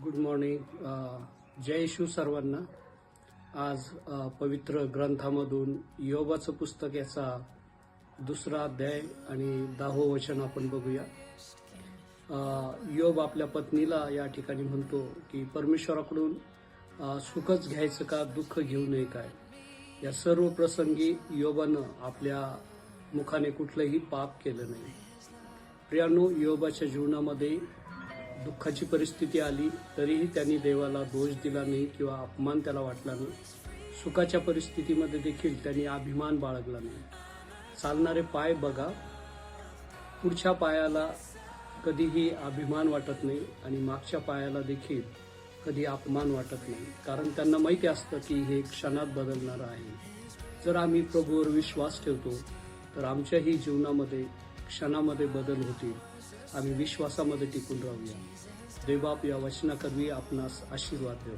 Good morning. जय येशू सर्वांना. आज पवित्र ग्रंथामधून योबाचं पुस्तक याचा दुसरा अध्याय आणि 10वं वचन आपण बघूया. योब आपल्या पत्नीला या ठिकाणी म्हणतो की परमेश्वराकडून सुखच घ्यायचं का, दुःख घेऊ नये काय. या सर्व प्रसंगी योबानं आपल्या मुखाने कुठलंही पाप केलं नाही. प्रियानो, योबाच्या जीवनामध्ये दुःखाची परिस्थिती आली तरीही त्यांनी देवाला दोष दिला नाही किंवा अपमान त्याला वाटला नाही. सुखाच्या परिस्थितीमध्ये देखील त्यांनी अभिमान बाळगला नाही. चालणारे पाय बघा, पुढच्या पायाला कधीही अभिमान वाटत नाही आणि मागच्या पायाला देखील कधी अपमान वाटत नाही, कारण त्यांना माहिती असतं की हे क्षणात बदलणारं आहे. जर आम्ही प्रभूवर विश्वास ठेवतो तर आमच्याही जीवनामध्ये क्षणामध्ये बदल होतील. आम्ही विश्वासामध्ये टिकून राहूया. देवबाप या वचनाकरवी आपणास आशीर्वाद देव.